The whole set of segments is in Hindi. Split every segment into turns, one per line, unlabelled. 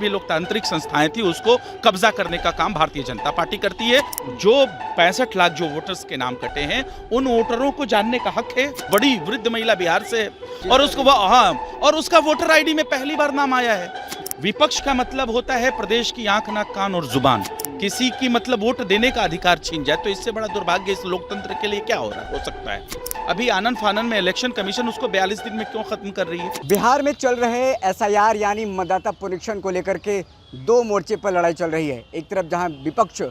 भी लोकतांत्रिक संस्थाएं थी उसको कब्जा करने का काम भारतीय जनता पार्टी करती है। जो 65 लाख जो वोटर्स के नाम कटे हैं उन वोटरों को जानने का हक है। बड़ी वृद्ध महिला बिहार से है और उसको और उसका वोटर आईडी में पहली बार नाम आया है। विपक्ष का मतलब होता है प्रदेश की आंख, नाक, कान और जुबान। किसी की मतलब वोट देने का अधिकार छीन जाए तो इससे बड़ा दुर्भाग्य इस लोकतंत्र के लिए क्या हो सकता है। अभी आनन फानन में इलेक्शन कमीशन उसको 42 दिन में क्यों खत्म कर रही है।
बिहार में चल रहे एसआईआर यानी मतदाता पुनरीक्षण को लेकर के दो मोर्चे पर लड़ाई चल रही है। एक तरफ जहां विपक्ष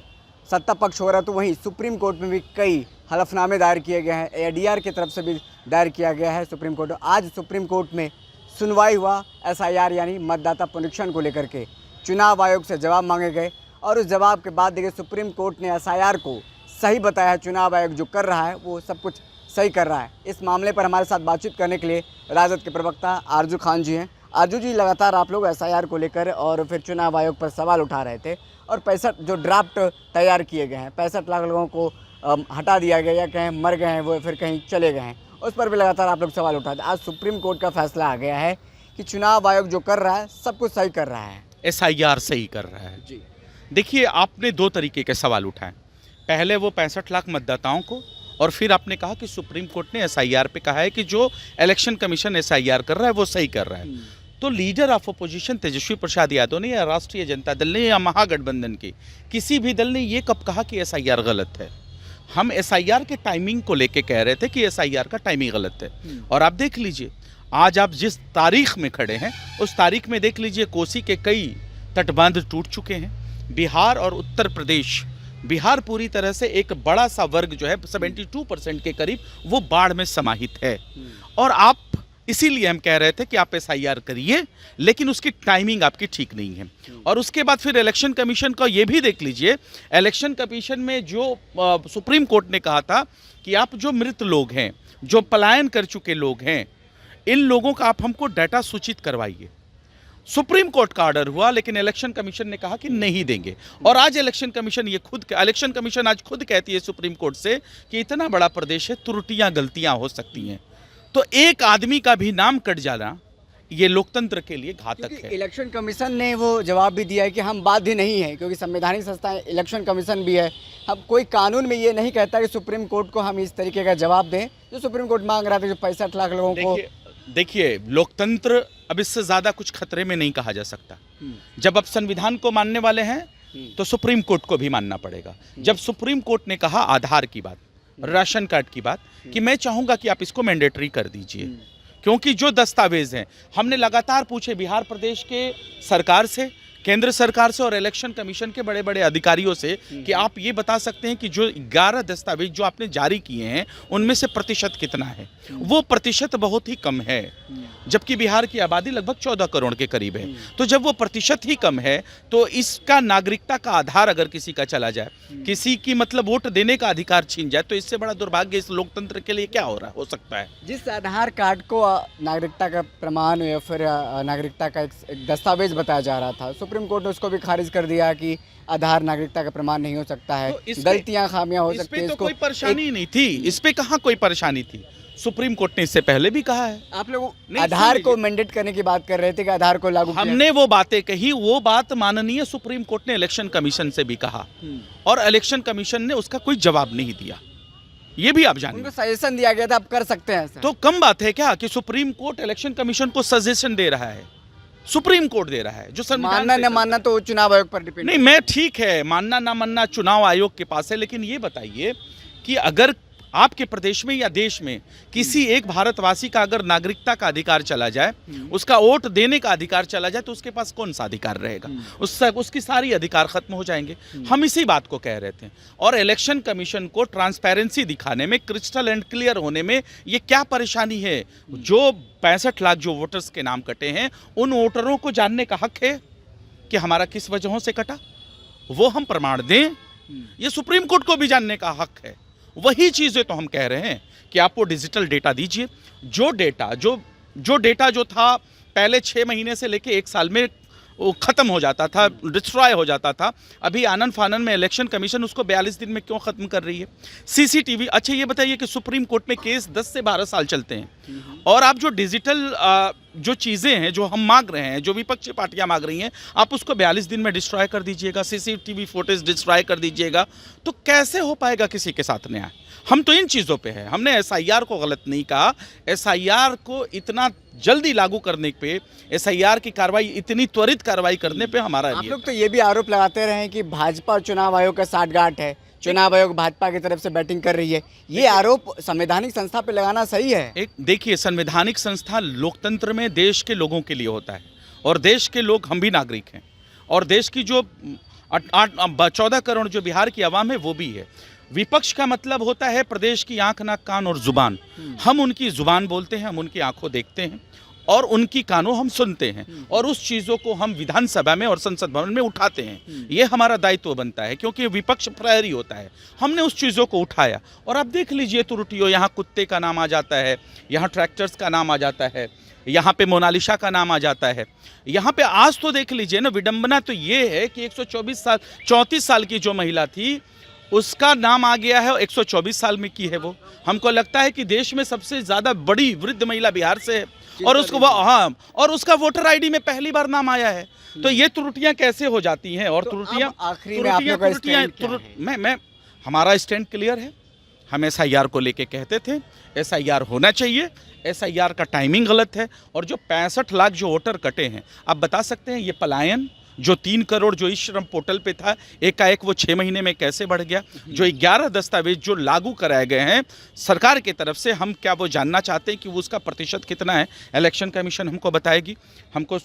सत्ता पक्ष हो रहा है तो वहीं सुप्रीम कोर्ट में भी कई हलफनामे दायर किए गए हैं। एडीआर की तरफ से भी दायर किया गया है सुप्रीम कोर्ट। आज सुप्रीम कोर्ट में सुनवाई हुआ एसआईआर यानी मतदाता पुनरीक्षण को लेकर के। चुनाव आयोग से जवाब मांगे गए और उस जवाब के बाद देखिए सुप्रीम कोर्ट ने एसआईआर को सही बताया है। चुनाव आयोग जो कर रहा है वो सब कुछ सही कर रहा है। इस मामले पर हमारे साथ बातचीत करने के लिए राजद के प्रवक्ता आरजू खान जी हैं। आरजू जी, लगातार आप लोग एसआईआर को लेकर और फिर चुनाव आयोग पर सवाल उठा रहे थे और 65 जो ड्राफ्ट तैयार किए गए हैं, 65 लाख लोगों को हटा दिया गया या कहीं मर गए हैं वो फिर कहीं चले गए हैं, उस पर भी लगातार आप लोग सवाल उठाते। आज सुप्रीम कोर्ट का फैसला आ गया है कि चुनाव आयोग जो कर रहा है सब कुछ सही कर रहा है,
एसआईआर सही कर रहा है
जी।
देखिए, आपने दो तरीके के सवाल उठाए। पहले वो 65 लाख मतदाताओं को, और फिर आपने कहा कि सुप्रीम कोर्ट ने एसआईआर पे कहा है कि जो इलेक्शन कमीशन एसआईआर कर रहा है वो सही कर रहा है। तो leader of opposition Tejashwi Prasad Yadav ने या राष्ट्रीय जनता दल ने या महागठबंधन के किसी भी दल ने ये कब कहा कि एसआईआर गलत है। हम एसआईआर के टाइमिंग को लेके कह रहे थे कि एसआईआर का टाइमिंग गलत है। और आप देख लीजिए, आज आप जिस तारीख में खड़े हैं उस तारीख में देख लीजिए कोसी के कई तटबंध टूट चुके हैं। बिहार और उत्तर प्रदेश, बिहार पूरी तरह से एक बड़ा सा वर्ग जो है 72% के करीब वो बाढ़ में समाहित है। और आप, इसीलिए हम कह रहे थे कि आप एसआईआर करिए, लेकिन उसकी टाइमिंग आपकी ठीक नहीं है। और उसके बाद फिर इलेक्शन कमीशन का ये भी देख लीजिए, इलेक्शन कमीशन में जो सुप्रीम कोर्ट ने कहा था कि आप जो मृत लोग हैं, जो पलायन कर चुके लोग हैं, इन लोगों का आप हमको डाटा सूचित करवाइए। सुप्रीम कोर्ट का ऑर्डर हुआ, लेकिन इलेक्शन कमीशन ने कहा कि नहीं देंगे। और आज इलेक्शन कमीशन आज खुद कहती है सुप्रीम कोर्ट से कि इतना बड़ा प्रदेश है, त्रुटियां गलतियां हो सकती हैं। तो एक आदमी का भी नाम कट जाना ये लोकतंत्र के लिए घातक है।
इलेक्शन कमीशन ने वो जवाब भी दिया है कि हम बाध्य नहीं है, क्योंकि संवैधानिक संस्था इलेक्शन कमीशन भी है। हम कोई कानून में ये नहीं कहता कि सुप्रीम कोर्ट को हम इस तरीके का जवाब दें जो सुप्रीम कोर्ट मांग रहा था, जो 65 लाख लोगों को।
देखिए, लोकतंत्र अब इससे ज्यादा कुछ खतरे में नहीं कहा जा सकता। जब आप संविधान को मानने वाले हैं तो सुप्रीम कोर्ट को भी मानना पड़ेगा। जब सुप्रीम कोर्ट ने कहा आधार की बात, राशन कार्ड की बात, कि मैं चाहूंगा कि आप इसको मैंडेटरी कर दीजिए, क्योंकि जो दस्तावेज हैं, हमने लगातार पूछे बिहार प्रदेश के सरकार से, केंद्र सरकार से और इलेक्शन कमीशन के बड़े बड़े अधिकारियों से कि आप ये बता सकते हैं कि जो 11 दस्तावेज जो आपने जारी किए हैं उनमें से प्रतिशत कितना है। वो प्रतिशत बहुत ही कम है, जबकि बिहार की आबादी लगभग 14 करोड़ के करीब है। तो जब वो प्रतिशत ही कम है तो इसका नागरिकता का आधार अगर किसी का चला जाए, किसी की मतलब वोट देने का अधिकार छीन जाए, तो इससे बड़ा दुर्भाग्य इस लोकतंत्र के लिए क्या हो सकता है।
जिस आधार कार्ड को नागरिकता का प्रमाण या फिर नागरिकता का एक दस्तावेज बताया जा रहा था, सुप्रीम कोर्ट ने उसको भी खारिज कर दिया कि आधार नागरिकता का प्रमाण नहीं हो सकता है, तो गलतियां खामियां हो सकती है।
तो कोई परेशानी नहीं थी, इस पे कहाँ कोई परेशानी थी। सुप्रीम कोर्ट ने इससे पहले भी कहा है।
आप लोग आधार को मैंडेट करने की बात कर रहे थे कि आधार को लागू
हमने वो बातें कही, वो बात माननीय सुप्रीम कोर्ट ने इलेक्शन कमीशन से भी कहा और इलेक्शन कमीशन ने उसका कोई जवाब नहीं दिया। ये भी आप जानिए,
उनको सजेशन दिया गया था आप कर सकते हैं।
तो कम बात है क्या कि सुप्रीम कोर्ट इलेक्शन कमीशन को सजेशन दे रहा है, सुप्रीम कोर्ट दे रहा है। जो
मानना न मानना तो चुनाव आयोग पर डिपेंड
नहीं, मैं ठीक है, मानना ना मानना चुनाव आयोग के पास है। लेकिन ये बताइए कि अगर आपके प्रदेश में या देश में किसी एक भारतवासी का अगर नागरिकता का अधिकार चला जाए, उसका वोट देने का अधिकार चला जाए, तो उसके पास कौन सा अधिकार रहेगा। उसकी सारी अधिकार खत्म हो जाएंगे। हम इसी बात को कह रहे थे। और इलेक्शन कमीशन को ट्रांसपेरेंसी दिखाने में, क्रिस्टल एंड क्लियर होने में ये क्या परेशानी है। जो 65 लाख जो वोटर्स के नाम कटे हैं, उन वोटरों को जानने का हक है कि हमारा किस वजहों से कटा, वो हम प्रमाण दें। ये सुप्रीम कोर्ट को भी जानने का हक है। वही चीजें तो हम कह रहे हैं कि आप वो डिजिटल डेटा दीजिए। जो डेटा जो था पहले 6 महीने से लेके 1 साल में वो ख़त्म हो जाता था, डिस्ट्रॉय हो जाता था। अभी आनन फानन में इलेक्शन कमीशन उसको 42 दिन में क्यों ख़त्म कर रही है? सीसीटीवी, अच्छा ये बताइए कि सुप्रीम कोर्ट में केस 10 से 12 साल चलते हैं, और आप जो डिजिटल जो चीज़ें हैं जो हम मांग रहे हैं, जो विपक्षी पार्टियां मांग रही हैं, आप उसको 42 दिन में डिस्ट्रॉय कर दीजिएगा, सीसीटीवी फुटेज डिस्ट्रॉय कर दीजिएगा, तो कैसे हो पाएगा किसी के साथ न्याय? हम तो इन चीज़ों पे हैं। हमने एसआईआर को गलत नहीं कहा, एसआईआर को इतना जल्दी लागू करने पे, एसआईआर की कार्रवाई इतनी त्वरित कार्रवाई करने पे हमारा
आप लोग तो ये भी आरोप लगाते रहे कि भाजपा और चुनाव आयोग का साठगांठ है, चुनाव आयोग भाजपा की तरफ से बैटिंग कर रही है। ये आरोप संवैधानिक संस्था पे लगाना सही है? एक
देखिए, संवैधानिक संस्था लोकतंत्र में देश के लोगों के लिए होता है, और देश के लोग हम भी नागरिक हैं, और देश की जो 14 करोड़ जो बिहार की आवाम है वो भी है। विपक्ष का मतलब होता है प्रदेश की आंख, नाक, कान और जुबान। हम उनकी जुबान बोलते हैं, हम उनकी आंखों देखते हैं, और उनकी कानों हम सुनते हैं, और उस चीज़ों को हम विधानसभा में और संसद भवन में उठाते हैं। ये हमारा दायित्व बनता है, क्योंकि विपक्ष प्रहरी होता है। हमने उस चीज़ों को उठाया, और आप देख लीजिए त्रुटियों, यहाँ कुत्ते का नाम आ जाता है, यहाँ ट्रैक्टर्स का नाम आ जाता है, यहाँ पे मोनालिसा का नाम आ जाता है। यहाँ पे आज तो देख लीजिए ना, विडंबना तो ये है कि 34 साल की जो महिला थी उसका नाम आ गया है, 124 साल में की है वो। हमको लगता है कि देश में सबसे ज़्यादा बड़ी वृद्ध महिला बिहार से है, और उसको हाँ, और उसका वोटर आईडी में पहली बार नाम आया है। तो ये त्रुटियां कैसे हो जाती हैं? और त्रुटियां मैं हमारा स्टैंड क्लियर है। हम एसआईआर को लेके कहते थे एसआईआर होना चाहिए, एसआईआर का टाइमिंग गलत है, और जो 65 लाख जो वोटर कटे हैं, आप बता सकते हैं ये पलायन जो 3 करोड़ जो इस श्रम पोर्टल पे था, एकाएक वो 6 महीने में कैसे बढ़ गया? जो 11 दस्तावेज जो लागू कराए गए हैं सरकार की तरफ से, हम क्या वो जानना चाहते हैं कि वो उसका प्रतिशत कितना है? इलेक्शन कमीशन हमको बताएगी, हमको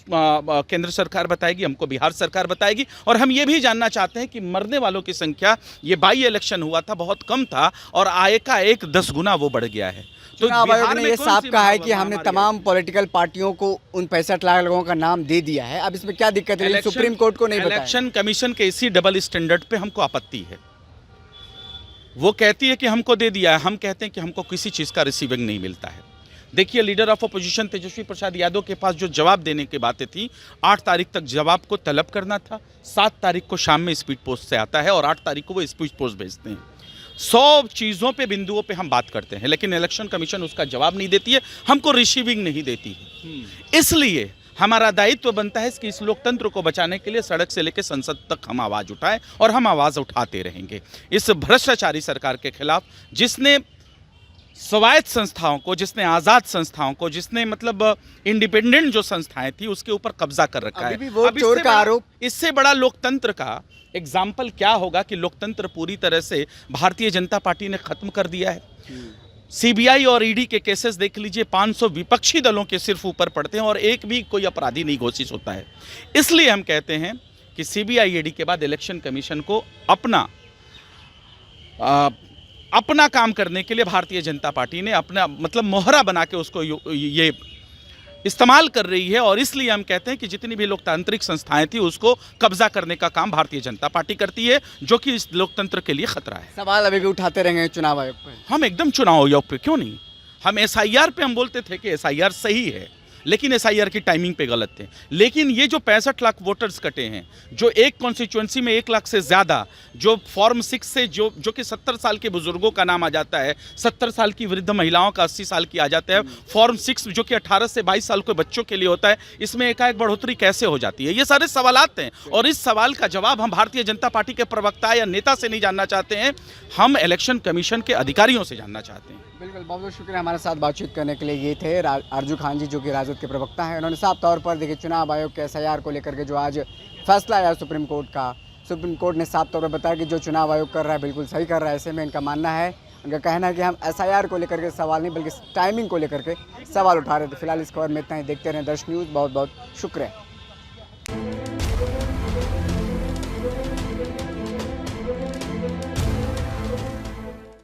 केंद्र सरकार बताएगी, हमको बिहार सरकार बताएगी, और हम ये भी जानना चाहते हैं कि मरने वालों की संख्या, ये बाई इलेक्शन हुआ था बहुत कम था, और आय का 10 गुना वो बढ़ गया है।
तो चुनाव आयोग ने ये साफ कहा है कि हमने तमाम पॉलिटिकल पार्टियों को उन 65 लाख लोगों का नाम दे दिया है। अब इसमें क्या दिक्कत है? सुप्रीम कोर्ट को नहीं बताया।
इलेक्शन कमीशन के इसी डबल स्टैंडर्ड पे हमको आपत्ति है। वो कहती है कि हमको दे दिया है, हम कहते हैं कि हमको किसी चीज़ का रिसीविंग नहीं मिलता है। देखिए, leader of opposition Tejashwi Prasad Yadav के पास जो जवाब देने की बातें थी, 8 तारीख तक जवाब को तलब करना था, 7 तारीख को शाम में स्पीड पोस्ट से आता है, और 8 तारीख को वो स्पीड पोस्ट भेजते हैं। 100 चीज़ों पे, बिंदुओं पे हम बात करते हैं, लेकिन इलेक्शन कमीशन उसका जवाब नहीं देती है, हमको रिसीविंग नहीं देती है। इसलिए हमारा दायित्व बनता है कि इस लोकतंत्र को बचाने के लिए सड़क से लेकर संसद तक हम आवाज़ उठाएं, और हम आवाज़ उठाते रहेंगे इस भ्रष्टाचारी सरकार के खिलाफ, जिसने स्वायत्त संस्थाओं को, जिसने आज़ाद संस्थाओं को, जिसने मतलब इंडिपेंडेंट जो संस्थाएं थी उसके ऊपर कब्जा कर रखा है।
अब चोर का आरोप,
इससे बड़ा लोकतंत्र का एग्जाम्पल क्या होगा कि लोकतंत्र पूरी तरह से भारतीय जनता पार्टी ने खत्म कर दिया है। सीबीआई और ईडी के केसेस देख लीजिए, 500 विपक्षी दलों के सिर्फ ऊपर पड़ते हैं, और एक भी कोई अपराधी नहीं घोषित होता है। इसलिए हम कहते हैं कि सीबीआई ईडी के बाद इलेक्शन कमीशन को अपना काम करने के लिए भारतीय जनता पार्टी ने अपना मतलब मोहरा बना के उसको ये इस्तेमाल कर रही है, और इसलिए हम कहते हैं कि जितनी भी लोकतांत्रिक संस्थाएं थी उसको कब्जा करने का काम भारतीय जनता पार्टी करती है, जो कि इस लोकतंत्र के लिए खतरा है।
सवाल अभी भी उठाते रहेंगे चुनाव आयोग पे?
हम एकदम चुनाव आयोग पे क्यों नहीं, हम एसआईआर पे हम बोलते थे कि एसआईआर सही है, लेकिन एसआईआर की टाइमिंग पे गलत थे। लेकिन ये जो 65 लाख वोटर्स कटे हैं, जो एक कॉन्स्टिट्यूएंसी में 1 लाख से ज़्यादा, जो फॉर्म 6 से जो कि 70 साल के बुजुर्गों का नाम आ जाता है, 70 साल की वृद्ध महिलाओं का 80 साल की आ जाता है, फॉर्म 6 जो कि 18 से 22 साल के बच्चों के लिए होता है, इसमें एकाएक बढ़ोतरी कैसे हो जाती है? ये सारे सवालात हैं, और इस सवाल का जवाब हम भारतीय जनता पार्टी के प्रवक्ता या नेता से नहीं जानना चाहते हैं, हम इलेक्शन कमीशन के अधिकारियों से जानना चाहते हैं।
बिल्कुल, बहुत बहुत शुक्रिया हमारे साथ बातचीत करने के लिए। ये थे आरजू खान जी, जो कि राजद के प्रवक्ता हैं। उन्होंने साफ तौर पर देखिए चुनाव आयोग के एसआईआर को लेकर के जो आज फैसला आया सुप्रीम कोर्ट का, सुप्रीम कोर्ट ने साफ तौर पर बताया कि जो चुनाव आयोग कर रहा है बिल्कुल सही कर रहा है। ऐसे में इनका मानना है, उनका कहना है कि हम एसआईआर को लेकर के सवाल नहीं बल्कि टाइमिंग को लेकर के सवाल उठा रहे थे। फिलहाल इस खबर में इतना ही। देखते रहें दर्श न्यूज़। बहुत बहुत शुक्रिया।